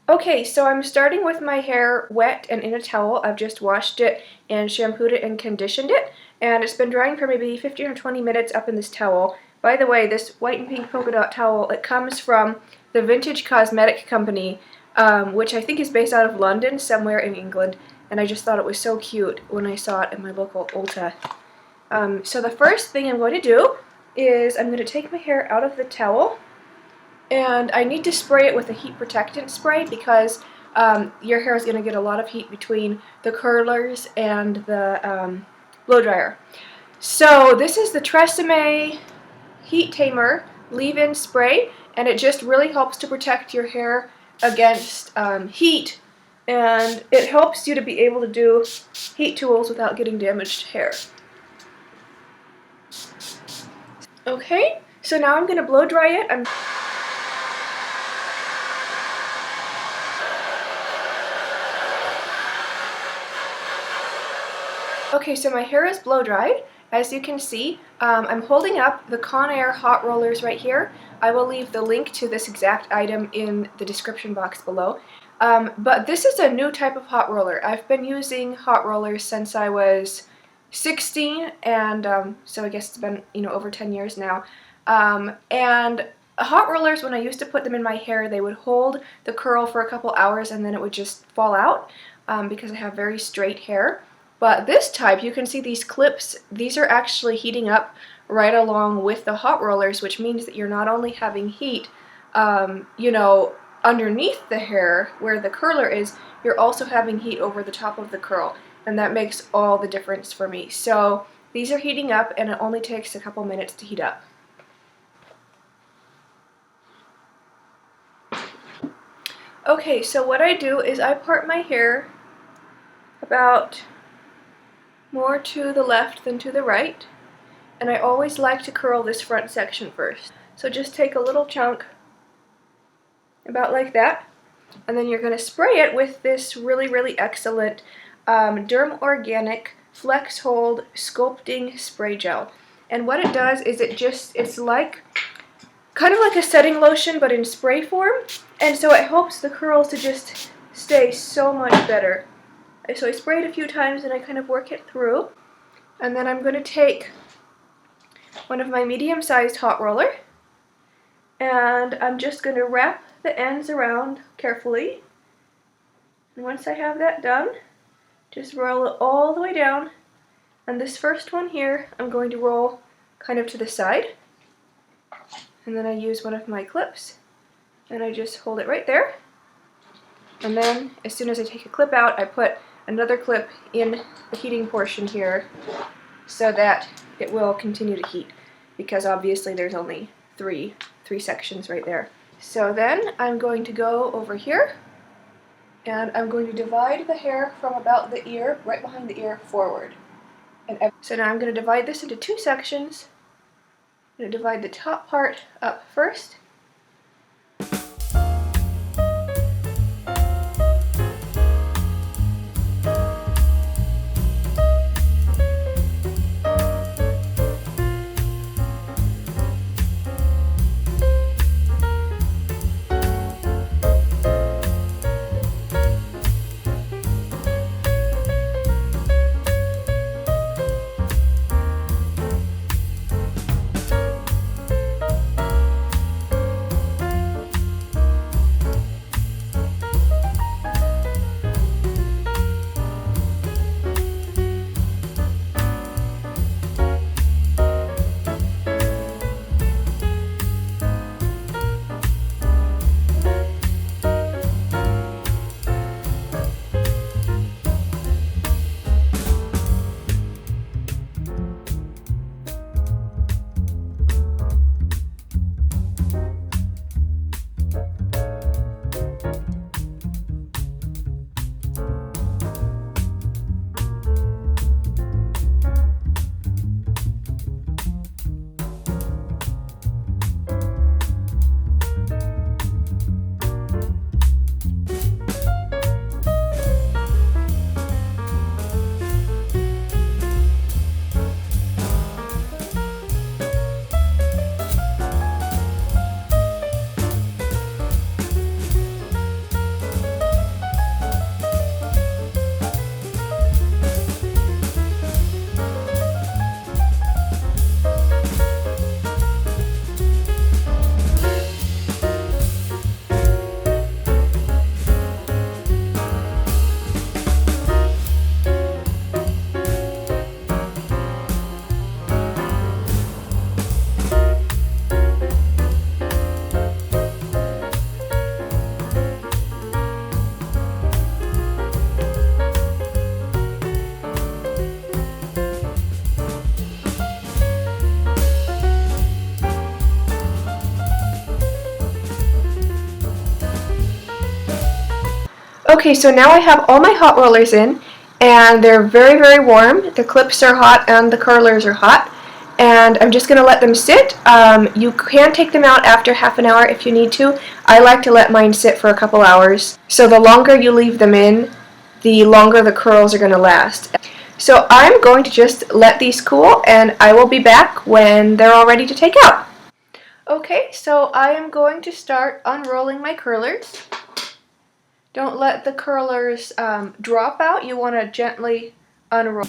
Okay, so I'm starting with my hair wet and in a towel. I've just washed it and shampooed it and conditioned it, and it's been drying for maybe 15 or 20 minutes up in this towel. By the way, this white and pink polka dot towel, it comes from the Vintage Cosmetic Company, which I think is based out of London, somewhere in England, and I just thought it was so cute when I saw it in my local Ulta. So the first thing I'm going to do is I'm going to take my hair out of the towel, and I need to spray it with a heat protectant spray because your hair is going to get a lot of heat between the curlers and the blow dryer. So this is the Tresemme Heat Tamer leave-in spray, and it just really helps to protect your hair against heat, and it helps you to be able to do heat tools without getting damaged hair. Okay, so now I'm going to blow dry it. Okay, so my hair is blow dried. As you can see, I'm holding up the Conair hot rollers right here. I will leave the link to this exact item in the description box below. But this is a new type of hot roller. I've been using hot rollers since I was 16, and so I guess it's been, over 10 years now. And hot rollers, when I used to put them in my hair, they would hold the curl for a couple hours and then it would just fall out because I have very straight hair. But this type, you can see these clips, these are actually heating up right along with the hot rollers, which means that you're not only having heat, underneath the hair where the curler is, you're also having heat over the top of the curl, and that makes all the difference for me. So these are heating up, and it only takes a couple minutes to heat up. Okay, so what I do is I part my hair about more to the left than to the right, and I always like to curl this front section first. So just take a little chunk about like that, and then you're going to spray it with this really excellent Derm Organic Flex Hold Sculpting Spray Gel. And what it does is it's like kind of like a setting lotion but in spray form, and so it helps the curls to just stay so much better. So I spray it a few times and I kind of work it through. And then I'm going to take one of my medium-sized hot roller, and I'm just going to wrap the ends around carefully. And once I have that done, just roll it all the way down. And this first one here, I'm going to roll kind of to the side. And then I use one of my clips and I just hold it right there. And then as soon as I take a clip out, I put another clip in the heating portion here so that it will continue to heat, because obviously there's only three sections right there. So then I'm going to go over here and I'm going to divide the hair from about the ear, right behind the ear, forward. So now I'm going to divide this into two sections. I'm going to divide the top part up first. Okay, so now I have all my hot rollers in, and they're very, very warm. The clips are hot and the curlers are hot, and I'm just going to let them sit. You can take them out after half an hour if you need to. I like to let mine sit for a couple hours. So the longer you leave them in, the longer the curls are going to last. So I'm going to just let these cool, and I will be back when they're all ready to take out. Okay, so I am going to start unrolling my curlers. Don't let the curlers drop out. You want to gently unroll.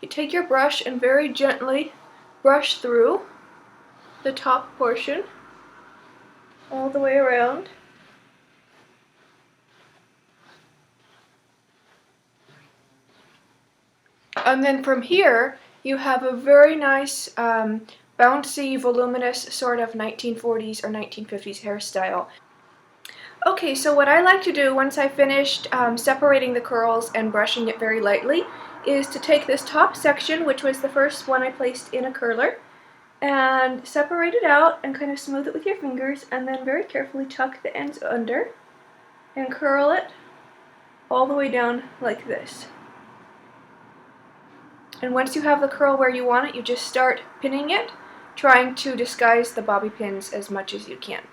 You take your brush and very gently brush through the top portion all the way around. And then from here, you have a very nice, bouncy, voluminous sort of 1940s or 1950s hairstyle. Okay, so what I like to do once I finished separating the curls and brushing it very lightly is to take this top section, which was the first one I placed in a curler, and separate it out and kind of smooth it with your fingers, and then very carefully tuck the ends under and curl it all the way down like this. And once you have the curl where you want it, you just start pinning it, trying to disguise the bobby pins as much as you can.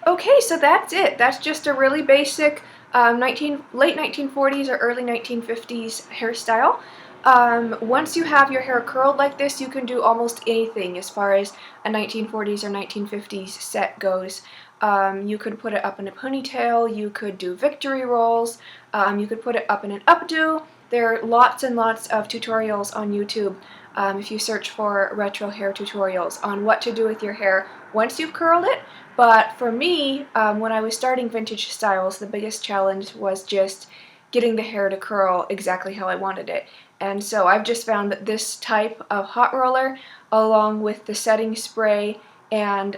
Okay, so that's it. That's just a really basic late 1940s or early 1950s hairstyle. Once you have your hair curled like this, you can do almost anything as far as a 1940s or 1950s set goes. You could put it up in a ponytail, you could do victory rolls, you could put it up in an updo. There are lots and lots of tutorials on YouTube if you search for retro hair tutorials on what to do with your hair once you've curled it. But for me, when I was starting vintage styles, the biggest challenge was just getting the hair to curl exactly how I wanted it. And so I've just found that this type of hot roller, along with the setting spray and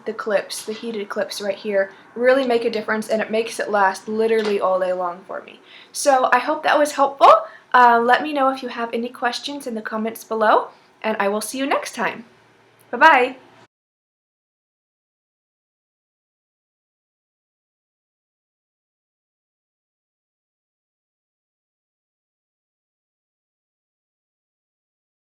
the clips, the heated clips right here, really make a difference, and it makes it last literally all day long for me. So I hope that was helpful. Let me know if you have any questions in the comments below, and I will see you next time. Bye-bye!